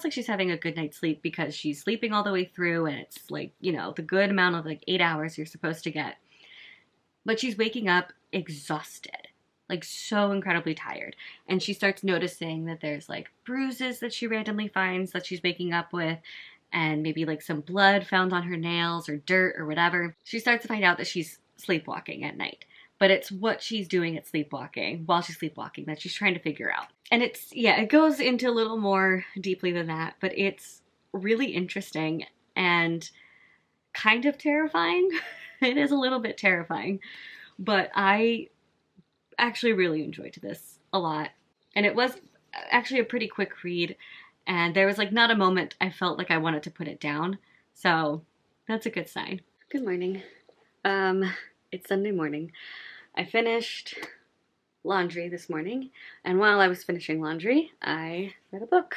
like she's having a good night's sleep because she's sleeping all the way through, and it's the good amount of 8 hours you're supposed to get. But she's waking up exhausted, so incredibly tired. And she starts noticing that there's bruises that she randomly finds that she's waking up with, and maybe some blood found on her nails or dirt or whatever. She starts to find out that she's sleepwalking at night. But it's what she's doing at sleepwalking, while she's sleepwalking, that she's trying to figure out. And it's, yeah, it goes into a little more deeply than that, but it's really interesting and kind of terrifying. It is a little bit terrifying, but I actually really enjoyed this a lot. And it was actually a pretty quick read, and there was like not a moment I felt like I wanted to put it down. So that's a good sign. Good morning. It's Sunday morning. I finished laundry this morning, and while I was finishing laundry, I read a book.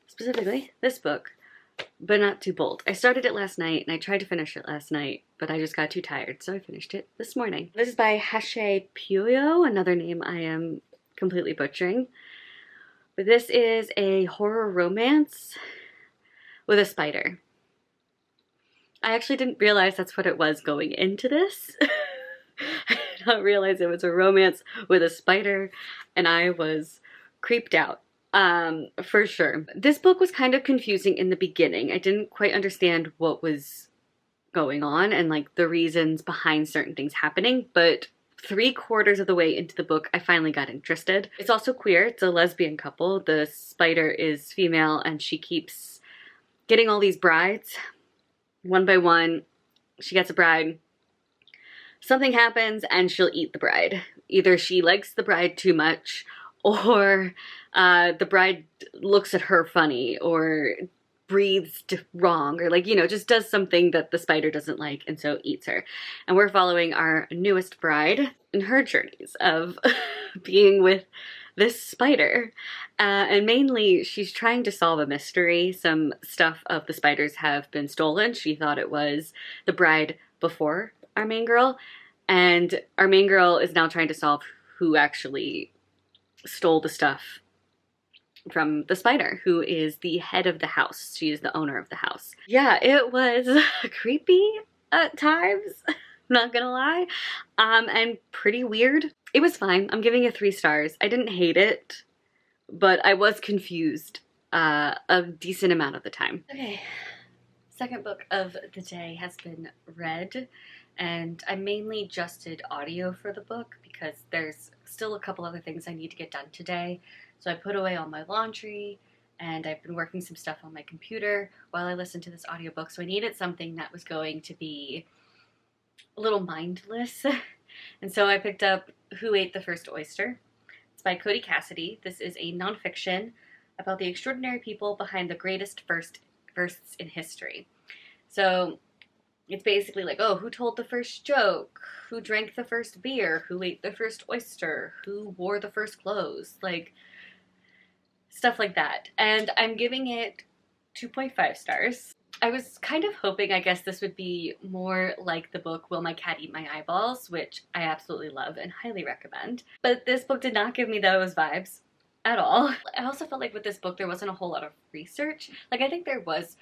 Specifically, this book, but not too bold. I started it last night, and I tried to finish it last night, but I just got too tired, so I finished it this morning. This is by Hashe Puyo, another name I am completely butchering. But this is a horror romance with a spider. I actually didn't realize that's what it was going into this. I did not realize it was a romance with a spider, and I was creeped out. For sure. This book was kind of confusing in the beginning. I didn't quite understand what was going on and like the reasons behind certain things happening, but 3/4 of the way into the book, I finally got interested. It's also queer. It's a lesbian couple. The spider is female, and she keeps getting all these brides. One by one, she gets a bride. Something happens, and she'll eat the bride. Either she likes the bride too much, or the bride looks at her funny, or breathes wrong, or like, you know, just does something that the spider doesn't like, and so eats her. And we're following our newest bride in her journeys of being with this spider. And mainly, she's trying to solve a mystery. Some stuff of the spiders have been stolen. She thought it was the bride before our main girl, and our main girl is now trying to solve who actually stole the stuff from the spider, who is the head of the house. She is the owner of the house. Yeah, it was creepy at times, not gonna lie, and pretty weird. It was fine. I'm giving it 3 stars. I didn't hate it, but I was confused a decent amount of the time. Okay, second book of the day has been read, and I mainly just did audio for the book because there's still a couple other things I need to get done today. So I put away all my laundry, and I've been working some stuff on my computer while I listened to this audiobook, so I needed something that was going to be a little mindless. And so I picked up Who Ate the First Oyster. It's by Cody Cassidy. This is a nonfiction about the extraordinary people behind the greatest firsts in history. So it's basically like, oh, who told the first joke? Who drank the first beer? Who ate the first oyster? Who wore the first clothes? Like, stuff like that. And I'm giving it 2.5 stars. I was kind of hoping, I guess, this would be more like the book Will My Cat Eat My Eyeballs, which I absolutely love and highly recommend. But this book did not give me those vibes at all. I also felt like with this book there wasn't a whole lot of research. Like, I think there was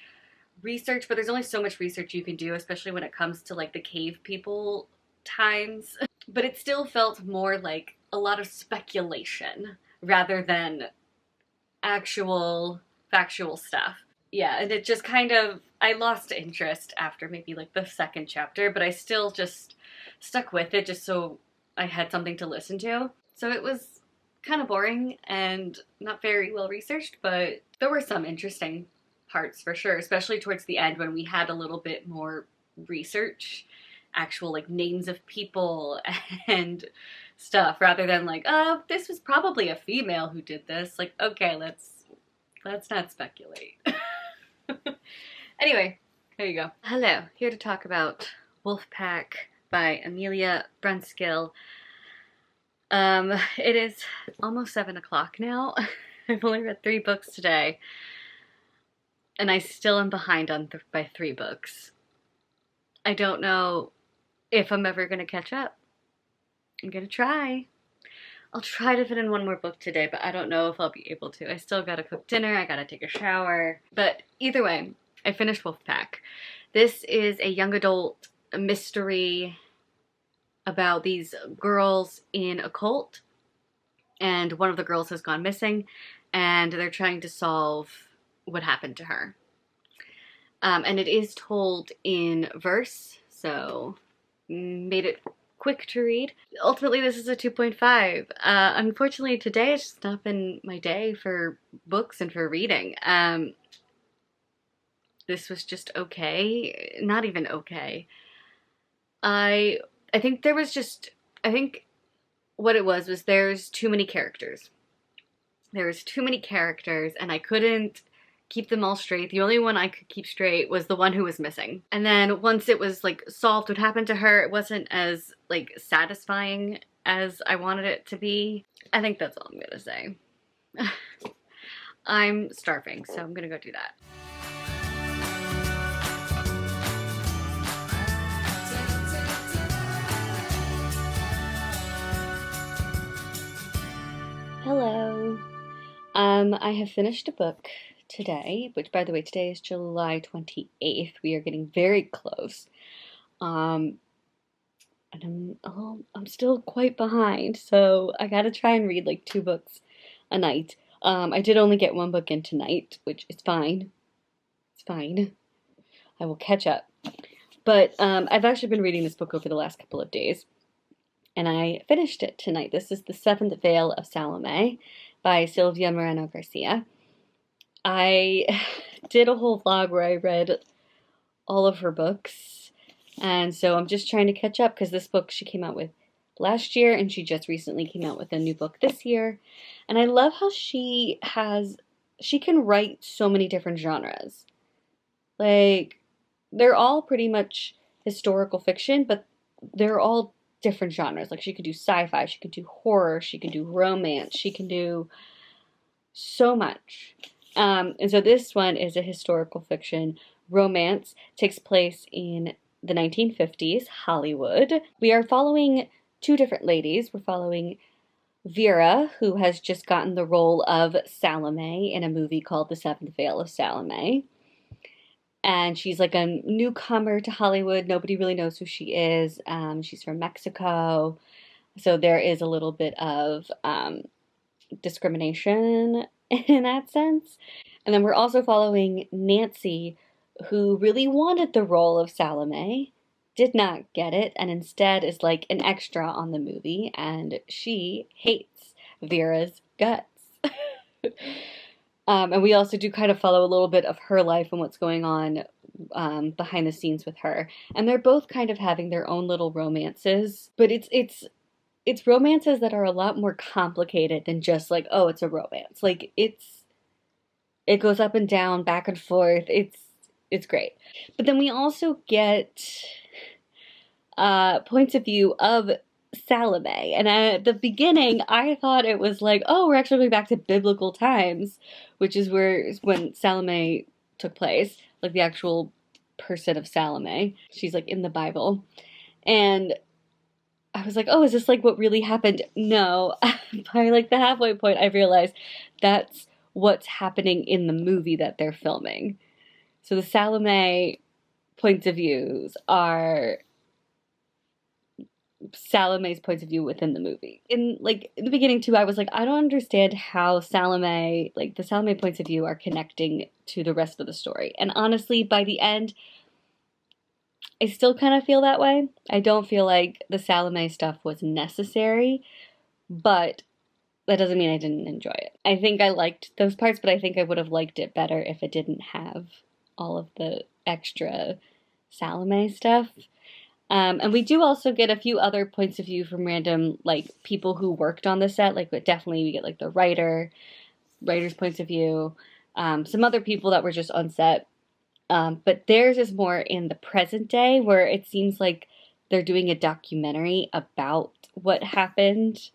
research, but there's only so much research you can do, especially when it comes to like the cave people times. But it still felt more like a lot of speculation rather than actual factual stuff. Yeah, and it just kind of, I lost interest after maybe like the 2nd chapter, but I still just stuck with it just so I had something to listen to. So it was kind of boring and not very well researched, but there were some interesting parts for sure, especially towards the end when we had a little bit more research, actual like names of people and stuff, rather than like, oh, this was probably a female who did this. Like, okay, let's not speculate. Anyway, here you go. Hello, here to talk about Wolfpack by Amelia Brunskill. It is almost 7 o'clock now. I've only read 3 books today, and I still am behind on by 3 books. I don't know if I'm ever gonna catch up. I'm gonna try. I'll try to fit in 1 more book today, but I don't know if I'll be able to. I still gotta cook dinner, I gotta take a shower. But either way, I finished Wolfpack. This is a young adult mystery about these girls in a cult, and one of the girls has gone missing, and they're trying to solve what happened to her. And it is told in verse, so made it quick to read. Ultimately, this is a 2.5. Unfortunately, today it's just not been my day for books and for reading. This was just okay. Not even okay. I think there was just, I think what it was there's too many characters. There's too many characters and I couldn't keep them all straight. The only one I could keep straight was the one who was missing. And then once it was like solved what happened to her, it wasn't as like satisfying as I wanted it to be. I think that's all I'm gonna say. I'm starving, so I'm gonna go do that. Hello. I have finished a book today, which by the way, today is July 28th. We are getting very close. And I'm still quite behind, so I gotta try and read like 2 books a night. I did only get 1 book in tonight, which is fine. It's fine. I will catch up. But I've actually been reading this book over the last couple of days, and I finished it tonight. This is The Seventh Veil of Salome by Silvia Moreno Garcia. I did a whole vlog where I read all of her books, and so I'm just trying to catch up because this book she came out with last year and she just recently came out with a new book this year. And I love how she can write so many different genres. Like, they're all pretty much historical fiction, but they're all different genres. Like, she could do sci-fi, she could do horror, she could do romance, she can do so much. And so this one is a historical fiction romance, takes place in the 1950s, Hollywood. We are following 2 different ladies. We're following Vera, who has just gotten the role of Salome in a movie called The Seventh Veil of Salome. And she's like a newcomer to Hollywood. Nobody really knows who she is. She's from Mexico. So there is a little bit of discrimination in that sense. And then we're also following Nancy, who really wanted the role of Salome, did not get it, and instead is like an extra on the movie, and she hates Vera's guts. And we also do kind of follow a little bit of her life and what's going on behind the scenes with her. And they're both kind of having their own little romances, but it's romances that are a lot more complicated than just like, oh, it's a romance. Like, it goes up and down, back and forth. It's great. But then we also get points of view of Salome. And at the beginning, I thought it was like, oh, we're actually going back to biblical times, which is when Salome took place, like the actual person of Salome. She's like in the Bible. And I was like, oh, is this like what really happened? No. By like the halfway point, I realized that's what's happening in the movie that they're filming. So the Salome points of views are Salome's points of view within the movie. In the beginning too, I was like, I don't understand how Salome, like the Salome points of view are connecting to the rest of the story. And honestly, by the end, I still kind of feel that way. I don't feel like the Salome stuff was necessary, but that doesn't mean I didn't enjoy it. I think I liked those parts, but I think I would have liked it better if it didn't have all of the extra Salome stuff. And we do also get a few other points of view from random, like, people who worked on the set. Like, but definitely we get, like, the writer's points of view, some other people that were just on set. But theirs is more in the present day, where it seems like they're doing a documentary about what happened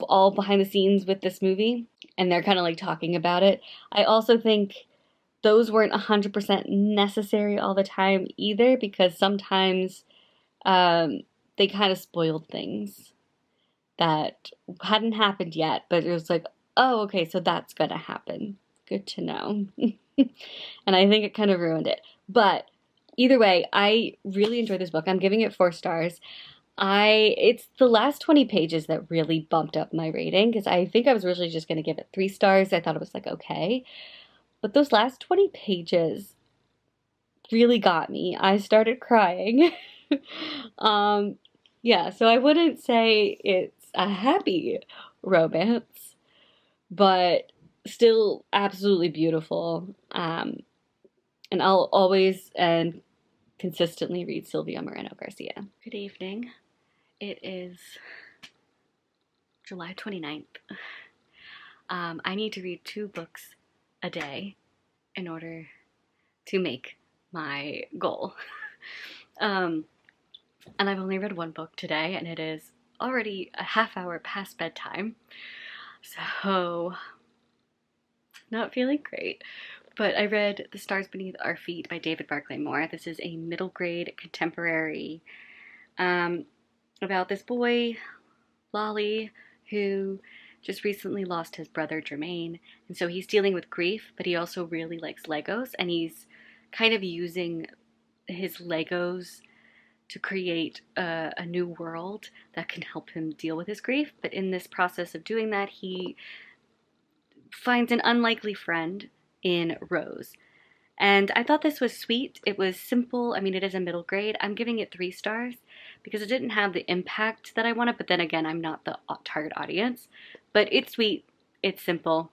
all behind the scenes with this movie. And they're kind of, like, talking about it. I also think those weren't 100% necessary all the time either, because sometimes they kind of spoiled things that hadn't happened yet, but it was like, oh, okay, so that's gonna happen. Good to know. And I think it kind of ruined it. But either way, I really enjoyed this book. I'm giving it 4 stars. It's the last 20 pages that really bumped up my rating, because I think I was originally just going to give it 3 stars. I thought it was like, okay. But those last 20 pages really got me. I started crying. Yeah, so I wouldn't say it's a happy romance, but still absolutely beautiful. And I'll always and consistently read Silvia Moreno Garcia. Good evening. It is July 29th. I need to read 2 books a day in order to make my goal. And I've only read 1 book today, and it is already a half hour past bedtime. So, not feeling great. But I read The Stars Beneath Our Feet by David Barclay Moore. This is a middle grade contemporary about this boy, Lolly, who just recently lost his brother Jermaine. And so he's dealing with grief, but he also really likes Legos, and he's kind of using his Legos to create a new world that can help him deal with his grief. But in this process of doing that, he finds an unlikely friend in Rose. And I thought this was sweet. It was simple. I mean, it is a middle grade. I'm giving it 3 stars because it didn't have the impact that I wanted. But then again, I'm not the target audience. But it's sweet. It's simple.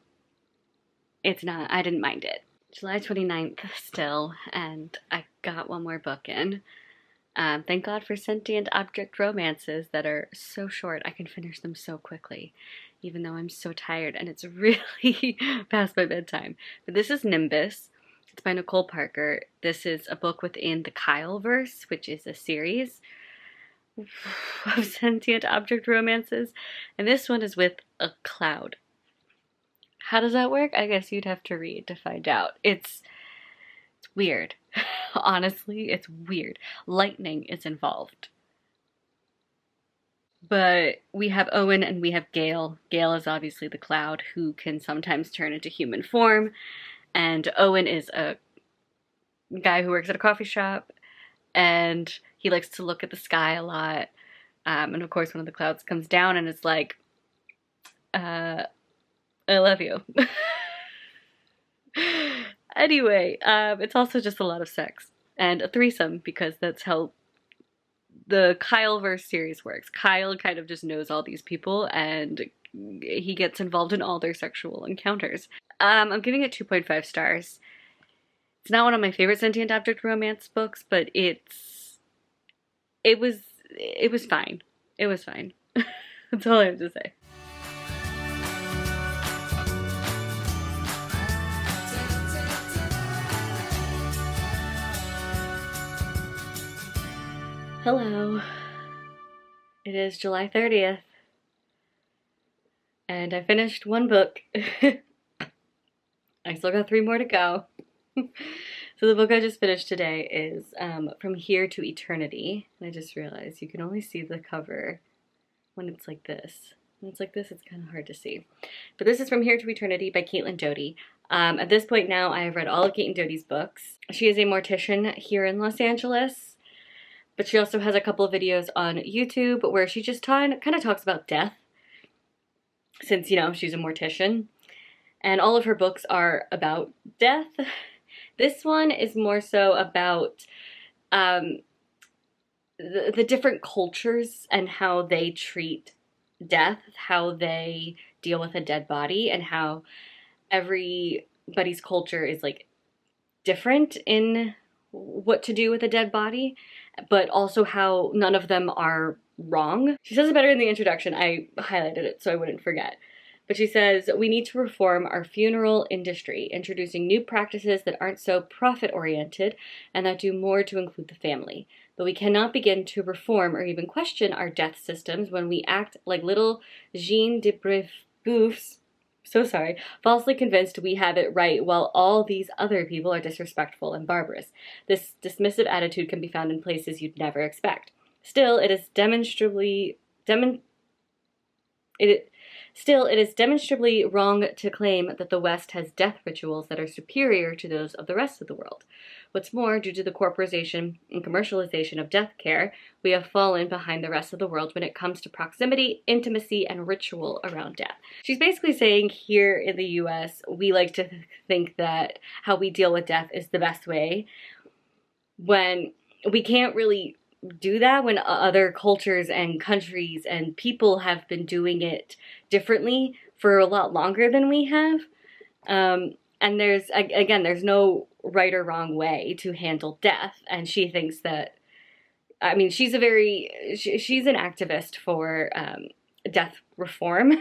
It's not, I didn't mind it. July 29th still, and I got 1 more book in. Thank God for sentient object romances that are so short. I can finish them so quickly, even though I'm so tired and it's really past my bedtime. But this is Nimbus. It's by Nicole Parker. This is a book within the Kyleverse, which is a series of sentient object romances. And this one is with a cloud. How does that work? I guess you'd have to read to find out. It's weird. Honestly, it's weird. Lightning is involved. But we have Owen and we have Gale. Gale is obviously the cloud who can sometimes turn into human form. And Owen is a guy who works at a coffee shop. And he likes to look at the sky a lot. And of course, one of the clouds comes down and it's like, I love you. Anyway, it's also just a lot of sex and a threesome because that's how the Kyleverse series works. Kyle kind of just knows all these people and he gets involved in all their sexual encounters. I'm giving it 2.5 stars. It's not one of my favorite sentient object romance books, but it was fine. It was fine. That's all I have to say. Hello. It is July 30th. And I finished 1 book. I still got 3 more to go. So the book I just finished today is From Here to Eternity. And I just realized you can only see the cover when it's like this. When it's like this, it's kind of hard to see. But this is From Here to Eternity by Caitlin Doughty. At this point now, I have read all of Caitlin Doughty's books. She is a mortician here in Los Angeles. But she also has a couple of videos on YouTube where she just kind of talks about death. Since, you know, she's a mortician. And all of her books are about death. This one is more so about the different cultures and how they treat death, how they deal with a dead body, and how everybody's culture is like different in what to do with a dead body, but also how none of them are wrong. She says it better in the introduction. I highlighted it so I wouldn't forget. But she says, we need to reform our funeral industry, introducing new practices that aren't so profit-oriented and that do more to include the family. But we cannot begin to reform or even question our death systems when we act like little Jean de Brebeufs, falsely convinced we have it right while all these other people are disrespectful and barbarous. This dismissive attitude can be found in places you'd never expect. Still, it is demonstrably wrong to claim that the West has death rituals that are superior to those of the rest of the world. What's more, due to the corporatization and commercialization of death care, we have fallen behind the rest of the world when it comes to proximity, intimacy, and ritual around death. She's basically saying here in the US, we like to think that how we deal with death is the best way, when we can't really do that when other cultures and countries and people have been doing it differently for a lot longer than we have. And there's no right or wrong way to handle death. And she thinks that, I mean, she's an activist for death reform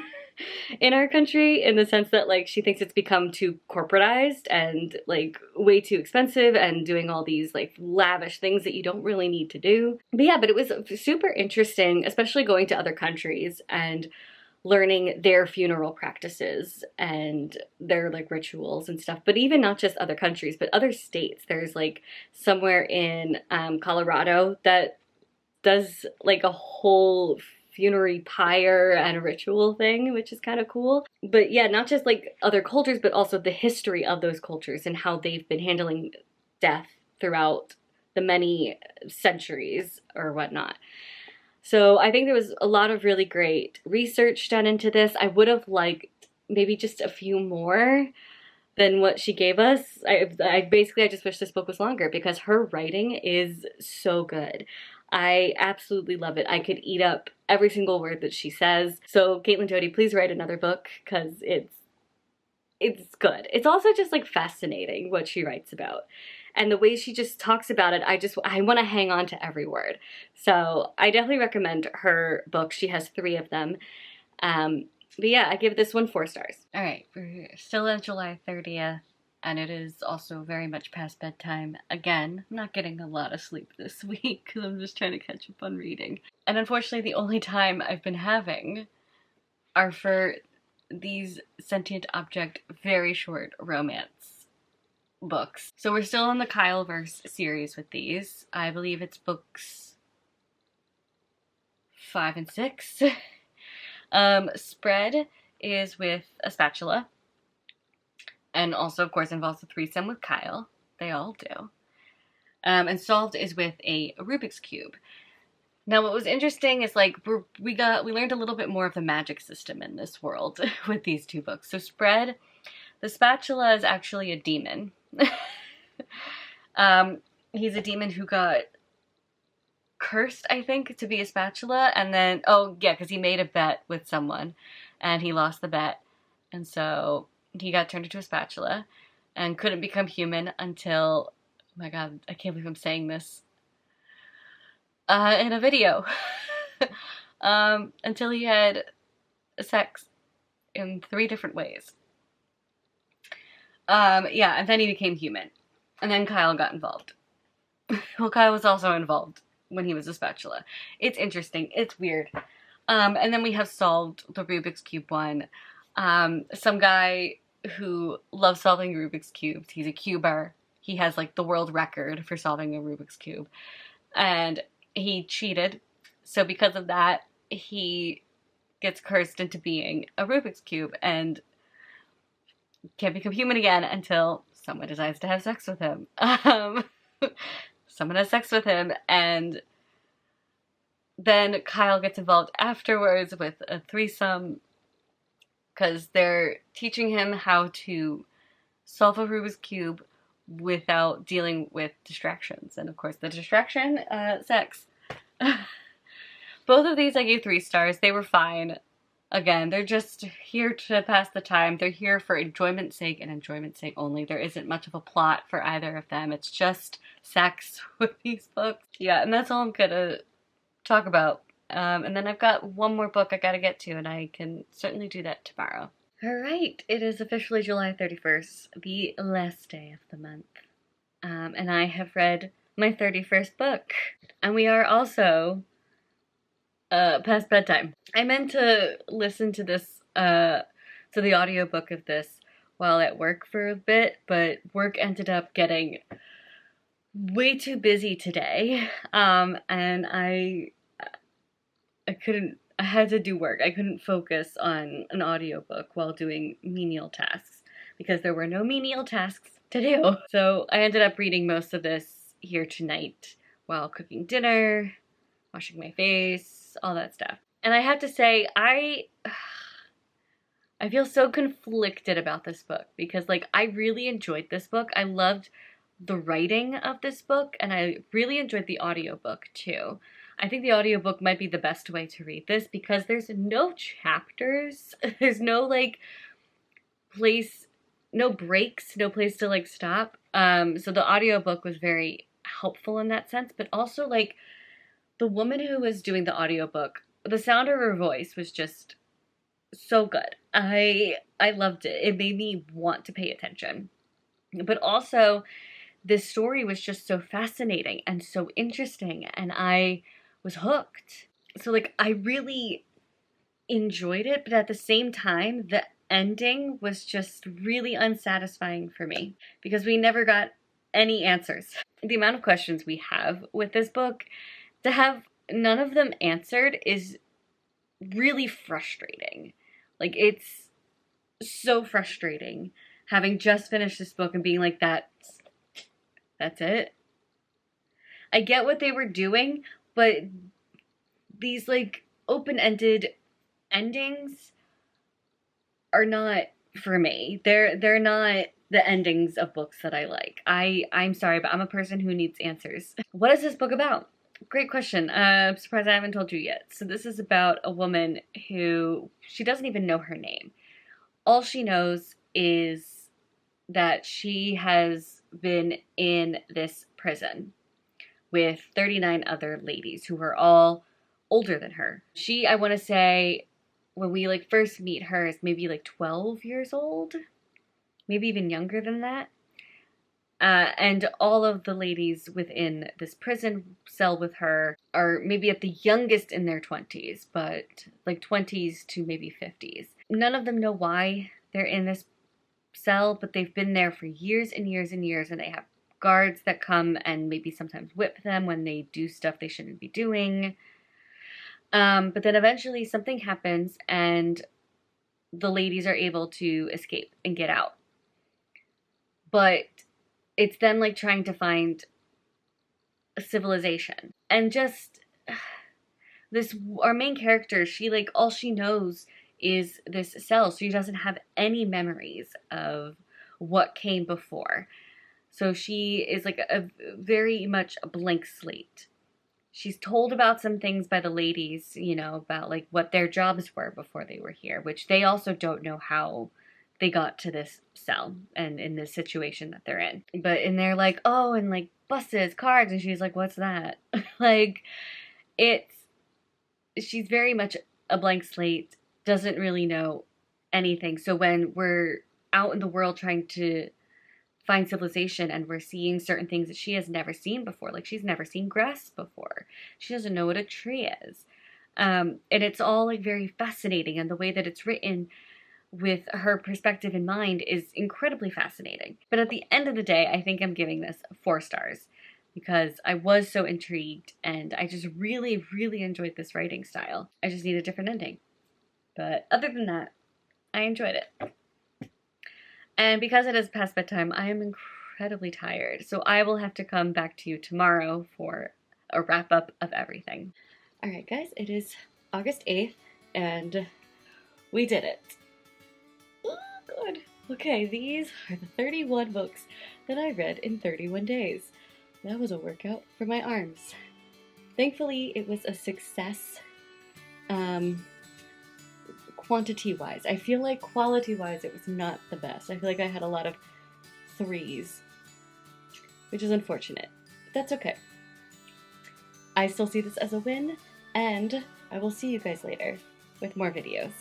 in our country, in the sense that, like, she thinks it's become too corporatized and, like, way too expensive and doing all these, like, lavish things that you don't really need to do. But yeah, but it was super interesting, especially going to other countries and learning their funeral practices and their, like, rituals and stuff. But even not just other countries, but other states. There's, like, somewhere in Colorado that does, like, a whole funerary pyre and a ritual thing, which is kind of cool. But yeah, not just, like, other cultures, but also the history of those cultures and how they've been handling death throughout the many centuries or whatnot. So I think there was a lot of really great research done into this. I would have liked maybe just a few more than what she gave us. I just wish this book was longer, because her writing is so good. I absolutely love it. I could eat up every single word that she says. So Caitlin Doughty, please write another book, because it's good. It's also just, like, fascinating what she writes about. And the way she just talks about it, I want to hang on to every word. So I definitely recommend her book. She has 3 of them. But yeah, I give this one 4 stars. All right, we're still on July 30th, and it is also very much past bedtime. Again, I'm not getting a lot of sleep this week because I'm just trying to catch up on reading. And unfortunately, the only time I've been having are for these sentient object, very short romance books. So we're still in the Kyleverse series with these. I believe it's books 5 and 6. Spread is with a spatula, and also, of course, involves a threesome with Kyle. They all do. And Solved is with a Rubik's Cube. Now, what was interesting is, like, we learned a little bit more of the magic system in this world with these 2 books. So Spread, the spatula is actually a demon. He's a demon who got cursed, I think, to be a spatula, and then, oh yeah, because he made a bet with someone and he lost the bet, and so he got turned into a spatula and couldn't become human until, oh my god, I can't believe I'm saying this, in a video. Until he had sex in 3 different ways. Yeah, and then he became human, and then Kyle got involved. Well, Kyle was also involved when he was a spatula. It's interesting. It's weird. And then we have Solved, the Rubik's Cube one. Some guy who loves solving Rubik's Cubes. He's a cuber. He has, like, the world record for solving a Rubik's Cube. And he cheated. So because of that, he gets cursed into being a Rubik's Cube and can't become human again until someone decides to have sex with him. Someone has sex with him, and then Kyle gets involved afterwards with a threesome, because they're teaching him how to solve a Rubik's Cube without dealing with distractions. And of course, the distraction, sex. Both of these I gave 3 stars. They were fine. Again, they're just here to pass the time. They're here for enjoyment's sake and enjoyment's sake only. There isn't much of a plot for either of them. It's just sex with these books. Yeah, and that's all I'm gonna talk about. And then I've got one more book I gotta get to, and I can certainly do that tomorrow. Alright, it is officially July 31st, the last day of the month. And I have read my 31st book. And we are also past bedtime. I meant to listen to this, to the audiobook of this while at work for a bit, but work ended up getting way too busy today, and I had to do work. I couldn't focus on an audiobook while doing menial tasks, because there were no menial tasks to do. So I ended up reading most of this here tonight while cooking dinner, washing my face, all that stuff. And I have to say, I feel so conflicted about this book, because, like, I really enjoyed this book. I loved the writing of this book, and I really enjoyed the audiobook too. I think the audiobook might be the best way to read this because there's no chapters. There's no like place, no breaks, no place to like stop. So the audiobook was very helpful in that sense, but also like the woman who was doing the audiobook, the sound of her voice was just so good. I loved it. It made me want to pay attention. But also this story was just so fascinating and so interesting, and I was hooked. So like I really enjoyed it, but at the same time the ending was just really unsatisfying for me because we never got any answers. The amount of questions we have with this book, to have none of them answered is really frustrating. Like, it's so frustrating having just finished this book and being like, that's it. I get what they were doing, but these like open-ended endings are not for me. They're not the endings of books that I like. I'm sorry, but I'm a person who needs answers. What is this book about? Great question. I'm surprised I haven't told you yet. So this is about a woman who, she doesn't even know her name. All she knows is that she has been in this prison with 39 other ladies who are all older than her. She, I want to say, when we like first meet her, is maybe like 12 years old, maybe even younger than that. And all of the ladies within this prison cell with her are maybe at the youngest in their 20s, but like 20s to maybe 50s. None of them know why they're in this cell, but they've been there for years and years and years, and they have guards that come and maybe sometimes whip them when they do stuff they shouldn't be doing. But then eventually something happens and the ladies are able to escape and get out. But it's them like trying to find a civilization. And just this, our main character, she like, all she knows is this cell. So she doesn't have any memories of what came before. So she is like a very much a blank slate. She's told about some things by the ladies, you know, about like what their jobs were before they were here, which they also don't know how they got to this cell and in this situation that they're in. But and they're like, oh, and like buses, cars, and she's like, what's that? Like, she's very much a blank slate, doesn't really know anything. So when we're out in the world trying to find civilization and we're seeing certain things that she has never seen before, like she's never seen grass before, she doesn't know what a tree is, and it's all like very fascinating, and the way that it's written with her perspective in mind is incredibly fascinating. But at the end of the day, I think I'm giving this 4 stars because I was so intrigued and I just really enjoyed this writing style. I just need a different ending, but other than that, I enjoyed it. And because it is past bedtime, I am incredibly tired. So I will have to come back to you tomorrow for a wrap up of everything. All right, guys, it is August 8th and we did it. Oh, good. Okay, these are the 31 books that I read in 31 days. That was a workout for my arms. Thankfully, it was a success. Quantity-wise. I feel like quality-wise, it was not the best. I feel like I had a lot of 3s, which is unfortunate. That's okay. I still see this as a win, and I will see you guys later with more videos.